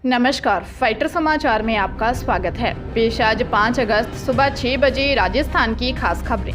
नमस्कार, फाइटर समाचार में आपका स्वागत है। पेश आज 5 अगस्त सुबह 6 बजे राजस्थान की खास खबरें।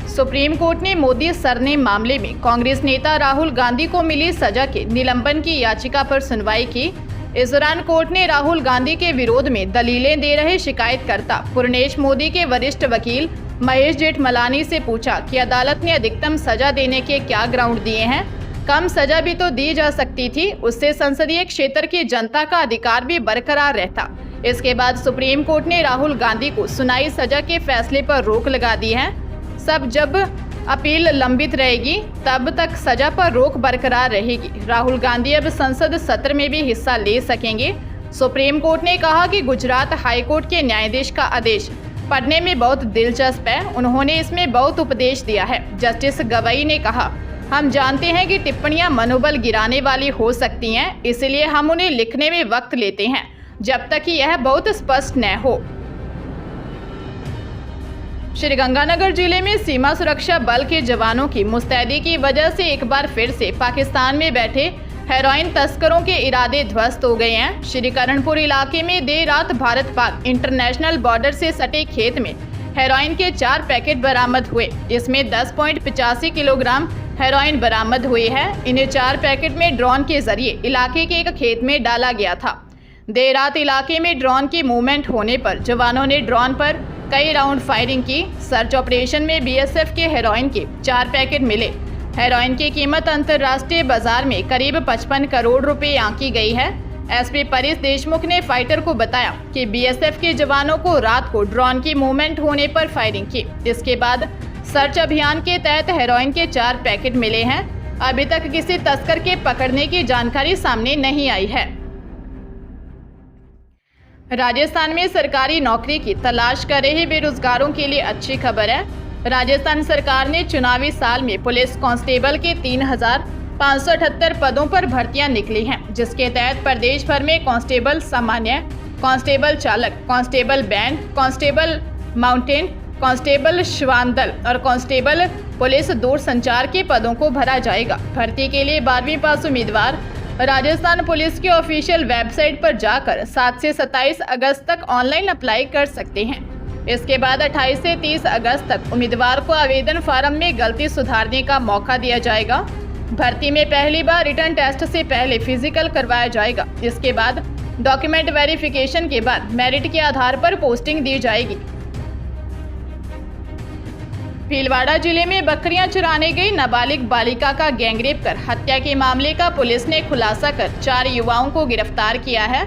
सुप्रीम कोर्ट ने मोदी सरनेम मामले में कांग्रेस नेता राहुल गांधी को मिली सजा के निलंबन की याचिका पर सुनवाई की। इस दौरान कोर्ट ने राहुल गांधी के विरोध में दलीलें दे रहे शिकायतकर्ता पूर्णेश मोदी के वरिष्ठ वकील महेश जेठमलानी से पूछा कि अदालत ने अधिकतम सजा देने के क्या ग्राउंड दिए हैं। कम सजा भी तो दी जा सकती थी, उससे संसदीय क्षेत्र की जनता का अधिकार भी बरकरार रहता। इसके बाद सुप्रीम कोर्ट ने राहुल गांधी को सुनाई सजा के फैसले पर रोक लगा दी है। जब अपील लंबित रहेगी तब तक सजा पर रोक बरकरार रहेगी। राहुल गांधी अब संसद सत्र में भी हिस्सा ले सकेंगे। सुप्रीम कोर्ट ने कहा कि गुजरात हाईकोर्ट के न्यायाधीश का आदेश पढ़ने में बहुत दिलचस्प है, उन्होंने इसमें बहुत उपदेश दिया है। जस्टिस गवई ने कहा, हम जानते हैं कि टिप्पणियां मनोबल गिराने वाली हो सकती हैं, इसलिए हम उन्हें लिखने में वक्त लेते हैं जब तक कि यह बहुत स्पष्ट न हो। श्रीगंगानगर जिले में सीमा सुरक्षा बल के जवानों की मुस्तैदी की वजह से एक बार फिर से पाकिस्तान में बैठे हेरोइन तस्करों के इरादे ध्वस्त हो गए हैं। श्रीकरणपुर इलाके में देर रात भारत पाक इंटरनेशनल बॉर्डर से सटे खेत में हेरोइन के 4 पैकेट बरामद हुए, जिसमें 10.85 किलोग्राम हेरोइन बरामद हुई है। इन्हें 4 पैकेट में ड्रोन के जरिए इलाके के एक खेत में डाला गया था। देर रात इलाके में ड्रोन की मूवमेंट होने पर जवानों ने ड्रोन पर कई राउंड फायरिंग की। सर्च ऑपरेशन में बीएसएफ के हेरोइन के 4 पैकेट मिले। हेरोइन की कीमत अंतर्राष्ट्रीय बाजार में करीब 55 करोड़ रुपए आंकी गई है। एसपी परेश देशमुख ने फाइटर को बताया कि बीएसएफ के जवानों को रात को ड्रोन की मूवमेंट होने पर फायरिंग की। इसके बाद सर्च अभियान के तहत हेरोइन के 4 पैकेट मिले हैं। अभी तक किसी तस्कर के पकड़ने की जानकारी सामने नहीं आई है। राजस्थान में सरकारी नौकरी की तलाश कर रहे बेरोजगारों के लिए अच्छी खबर है। राजस्थान सरकार ने चुनावी साल में पुलिस कांस्टेबल के 3,578 पदों पर भर्तियां निकली हैं, जिसके तहत प्रदेश भर में कांस्टेबल सामान्य, कांस्टेबल चालक, constable band, constable mountain, constable श्वान दल और कांस्टेबल पुलिस दूरसंचार के पदों को भरा जाएगा। भर्ती के लिए 12वीं पास उम्मीदवार राजस्थान पुलिस की ऑफिशियल वेबसाइट पर जाकर 7 से 27 अगस्त तक ऑनलाइन अप्लाई कर सकते हैं। इसके बाद 28 से 30 अगस्त तक उम्मीदवार को आवेदन फार्म में गलती सुधारने का मौका दिया जाएगा। भर्ती में पहली बार रिटर्न टेस्ट से पहले फिजिकल करवाया जाएगा। इसके बाद डॉक्यूमेंट वेरिफिकेशन के बाद मेरिट के आधार पर पोस्टिंग दी जाएगी। भीलवाड़ा जिले में बकरियां चुराने गई नाबालिग बालिका का गैंगरेप कर हत्या के मामले का पुलिस ने खुलासा कर 4 युवाओं को गिरफ्तार किया है।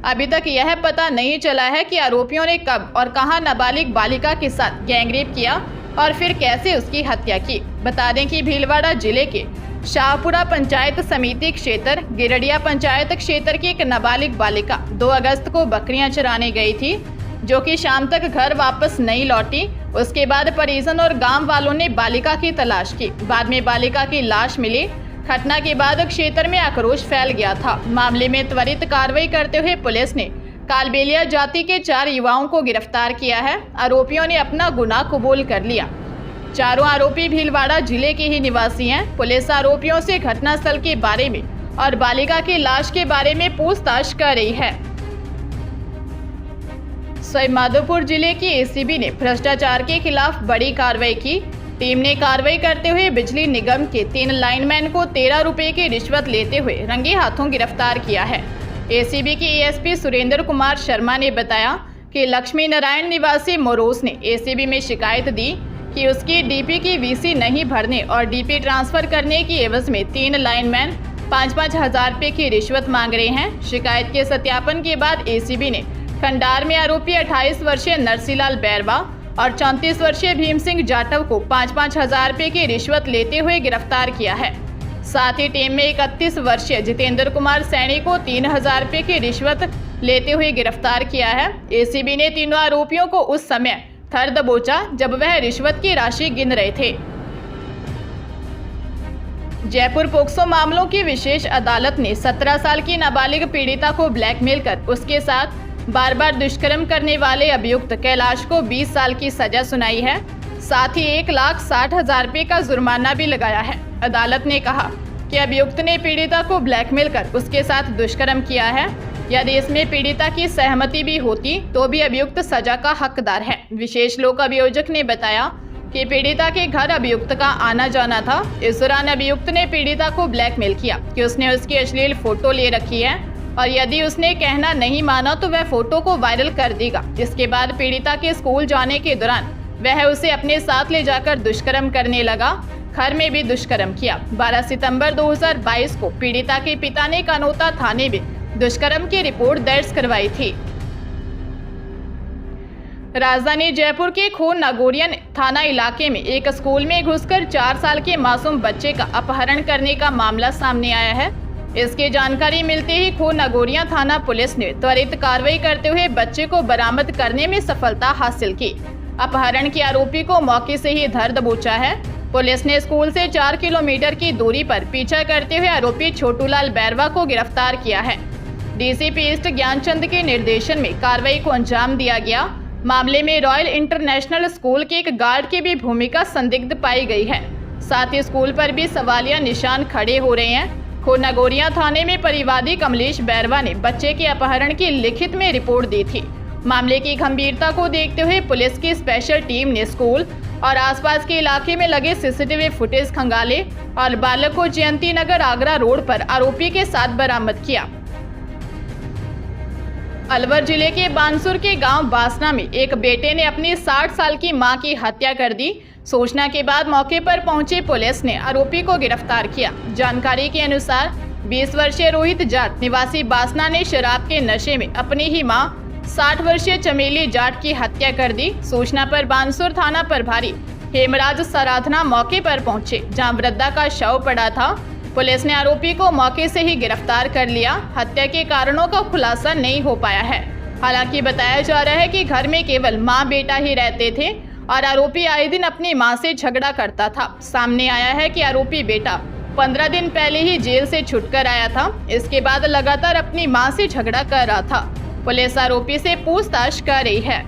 अभी तक यह पता नहीं चला है कि आरोपियों ने कब और कहां नाबालिग बालिका के साथ गैंगरेप किया और फिर कैसे उसकी हत्या की। बता दें कि भीलवाड़ा जिले के शाहपुरा पंचायत समिति क्षेत्र, गिरडिया पंचायत क्षेत्र की एक नाबालिग बालिका 2 अगस्त को बकरियां चराने गई थी, जो कि शाम तक घर वापस नहीं लौटी। उसके बाद परिजन और गांव वालों ने बालिका की तलाश की। बाद में बालिका की लाश मिली। घटना के बाद क्षेत्र में आक्रोश फैल गया था। मामले में त्वरित कार्रवाई करते हुए पुलिस ने कालबेलिया जाति के 4 युवाओं को गिरफ्तार किया है। आरोपियों ने अपना गुनाह कबूल कर लिया। चारों आरोपी भीलवाड़ा जिले के ही निवासी हैं। पुलिस आरोपियों से घटनास्थल के बारे में और बालिका की लाश के बारे में पूछताछ कर रही है। सवाईमाधोपुर जिले की एसीबी ने भ्रष्टाचार के खिलाफ बड़ी कार्रवाई की। टीम ने कार्रवाई करते हुए बिजली निगम के 3 लाइनमैन को 13 रुपए की रिश्वत लेते हुए रंगे हाथों गिरफ्तार किया है। एसीबी के एएसपी सुरेंद्र कुमार शर्मा ने बताया कि लक्ष्मी नारायण निवासी मोरोस ने एसीबी में शिकायत दी कि उसकी डीपी की वीसी नहीं भरने और डीपी ट्रांसफर करने की एवज में 3 लाइनमैन 5-5 हजार रुपये की रिश्वत मांग रहे हैं। शिकायत के सत्यापन के बाद एसीबी ने खंडार में आरोपी 28 वर्षीय नरसीलाल बैरवा और 34 वर्षीय भीम सिंह जाटव को 5-5 हजार रुपये की रिश्वत लेते हुए गिरफ्तार किया है। साथ ही टीम में 31 वर्षीय जितेंद्र कुमार सैनी को 3,000 रुपये की रिश्वत लेते हुए गिरफ्तार किया है। एसीबी ने तीनों आरोपियों को उस समय थर दबोचा जब वह रिश्वत की राशि गिन रहे थे। जयपुर पोक्सो मामलों की विशेष अदालत ने 17 साल की नाबालिग पीड़िता को ब्लैकमेल कर उसके साथ बार बार दुष्कर्म करने वाले अभियुक्त कैलाश को 20 साल की सजा सुनाई है। साथ ही 1,60,000 रुपये का जुर्माना भी लगाया है। अदालत ने कहा कि अभियुक्त ने पीड़िता को ब्लैकमेल कर उसके साथ दुष्कर्म किया है। यदि इसमें पीड़िता की सहमति भी होती तो भी अभियुक्त सजा का हकदार है। विशेष लोक अभियोजक ने बताया कि पीड़िता के घर अभियुक्त का आना जाना था। इस दौरान अभियुक्त ने पीड़िता को ब्लैकमेल किया कि उसने उसकी अश्लील फोटो ले रखी है और यदि उसने कहना नहीं माना तो वह फोटो को वायरल कर देगा। इसके बाद पीड़िता के स्कूल जाने के दौरान वह उसे अपने साथ ले जाकर दुष्कर्म करने लगा। घर में भी दुष्कर्म किया। 12 सितंबर 2022 को पीड़िता के पिता ने कानोता थाने में दुष्कर्म की रिपोर्ट दर्ज करवाई थी। राजधानी जयपुर के खो नागौरिया थाना इलाके में एक स्कूल में घुसकर 4 साल के मासूम बच्चे का अपहरण करने का मामला सामने आया है। इसकी जानकारी मिलते ही खो नागौरिया थाना पुलिस ने त्वरित कार्रवाई करते हुए बच्चे को बरामद करने में सफलता हासिल की। अपहरण के आरोपी को मौके से ही धर दबोचा है। पुलिस ने स्कूल से 4 किलोमीटर की दूरी पर पीछा करते हुए आरोपी छोटूलाल बैरवा को गिरफ्तार किया है। डीसीपी ईस्ट ज्ञानचंद के निर्देशन में कार्रवाई को अंजाम दिया गया। मामले में रॉयल इंटरनेशनल स्कूल के एक गार्ड की भी भूमिका संदिग्ध पाई गई है। साथ ही स्कूल पर भी सवालिया निशान खड़े हो रहे हैं। खो नागौरिया थाने में परिवादी कमलेश बैरवा ने बच्चे के अपहरण की लिखित में रिपोर्ट दी थी। मामले की गंभीरता को देखते हुए पुलिस की स्पेशल टीम ने स्कूल और आसपास के इलाके में लगे सीसीटीवी फुटेज खंगाले और बालक को जयंती नगर आगरा रोड पर आरोपी के साथ बरामद किया। अलवर जिले के बानसूर के गांव बासना में एक बेटे ने अपनी 60 साल की मां की हत्या कर दी। सूचना के बाद मौके पर पहुंची पुलिस ने आरोपी को गिरफ्तार किया। जानकारी के अनुसार 20 वर्षीय रोहित जाट निवासी बासना ने शराब के नशे में अपनी ही मां 60 वर्षीय चमेली जाट की हत्या कर दी। सूचना पर बानसूर थाना प्रभारी हेमराज सराधना मौके पर पहुंचे, जहां वृद्धा का शव पड़ा था। पुलिस ने आरोपी को मौके से ही गिरफ्तार कर लिया। हत्या के कारणों का खुलासा नहीं हो पाया है। हालांकि बताया जा रहा है कि घर में केवल मां बेटा ही रहते थे और आरोपी आए दिन अपनी मां से झगड़ा करता था। सामने आया है कि आरोपी बेटा 15 दिन पहले ही जेल से छुटकर आया था। इसके बाद लगातार अपनी मां से झगड़ा कर रहा था। पुलिस आरोपी से पूछताछ कर रही है।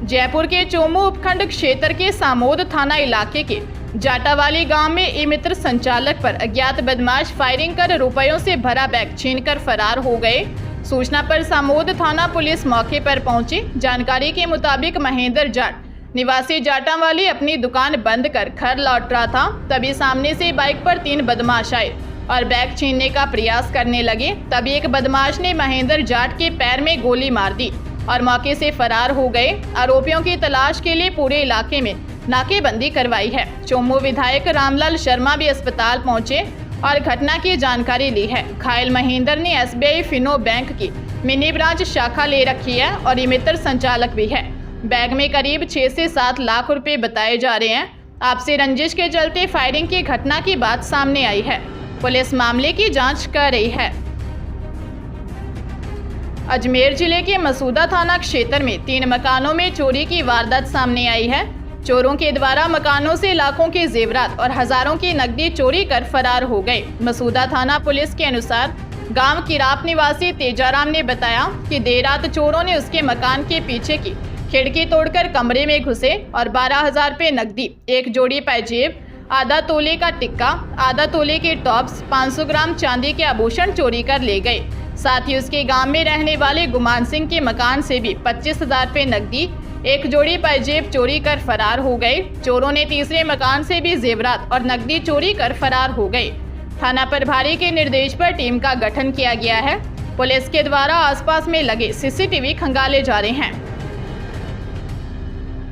जयपुर के चोमू उपखंड क्षेत्र के सामोद थाना इलाके के जाटावाली गांव में ई मित्र संचालक पर अज्ञात बदमाश फायरिंग कर रुपयों से भरा बैग छीनकर फरार हो गए। सूचना पर सामोद थाना पुलिस मौके पर पहुंची। जानकारी के मुताबिक महेंद्र जाट निवासी जाटावाली अपनी दुकान बंद कर घर लौट रहा था। तभी सामने से बाइक पर 3 बदमाश आए और बैग छीनने का प्रयास करने लगे। तभी एक बदमाश ने महेंद्र जाट के पैर में गोली मार दी और मौके से फरार हो गए। आरोपियों की तलाश के लिए पूरे इलाके में नाकेबंदी करवाई है। चोमू विधायक रामलाल शर्मा भी अस्पताल पहुंचे और घटना की जानकारी ली है। घायल महेंद्र ने एसबीआई फिनो बैंक की मिनी ब्रांच शाखा ले रखी है और ई मित्र संचालक भी है। बैग में करीब 6 से 7 लाख रुपए बताए जा रहे हैं। आपसी रंजिश के चलते फायरिंग की घटना की बात सामने आई है। पुलिस मामले की जांच कर रही है। अजमेर जिले के मसूदा थाना क्षेत्र में 3 मकानों में चोरी की वारदात सामने आई है। चोरों के द्वारा मकानों से लाखों के जेवरात और हजारों की नकदी चोरी कर फरार हो गए। मसूदा थाना पुलिस के अनुसार गांव किराप निवासी तेजाराम ने बताया कि देर रात चोरों ने उसके मकान के पीछे की खिड़की तोड़कर कमरे में घुसे और 12,000 रुपये नकदी, 1 जोड़ी पायजेब, आधा तोले का टिक्का, आधा तोले के टॉप्स, 500 ग्राम चांदी के आभूषण चोरी कर ले गए। साथ ही उसके गांव में रहने वाले गुमान सिंह के मकान से भी 25,000 रुपये नकदी, 1 जोड़ी पायजेब चोरी कर फरार हो गए। चोरों ने तीसरे मकान से भी जेवरात और नकदी चोरी कर फरार हो गए। थाना प्रभारी के निर्देश पर टीम का गठन किया गया है। पुलिस के द्वारा आसपास में लगे सीसीटीवी खंगाले जा रहे हैं।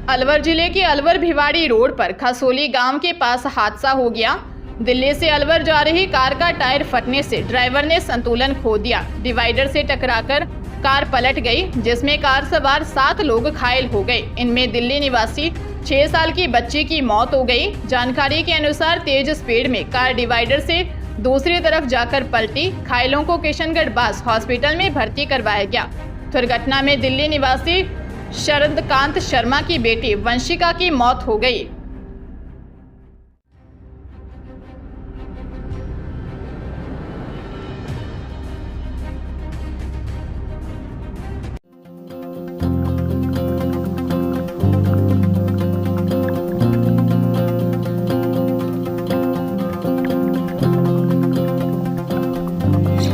अलवर जिले के अलवर भिवाड़ी रोड पर खसोली गांव के पास हादसा हो गया। दिल्ली से अलवर जा रही कार का टायर फटने से ड्राइवर ने संतुलन खो दिया। डिवाइडर से टकराकर कार पलट गई, जिसमें कार सवार 7 लोग घायल हो गए। इनमें दिल्ली निवासी 6 साल की बच्ची की मौत हो गई। जानकारी के अनुसार तेज स्पीड में कार डिवाइडर से दूसरी तरफ जाकर पलटी। घायलों को किशनगढ़ बास हॉस्पिटल में भर्ती करवाया गया। दुर्घटना में दिल्ली निवासी शरदकांत शर्मा की बेटी वंशिका की मौत हो गई। था।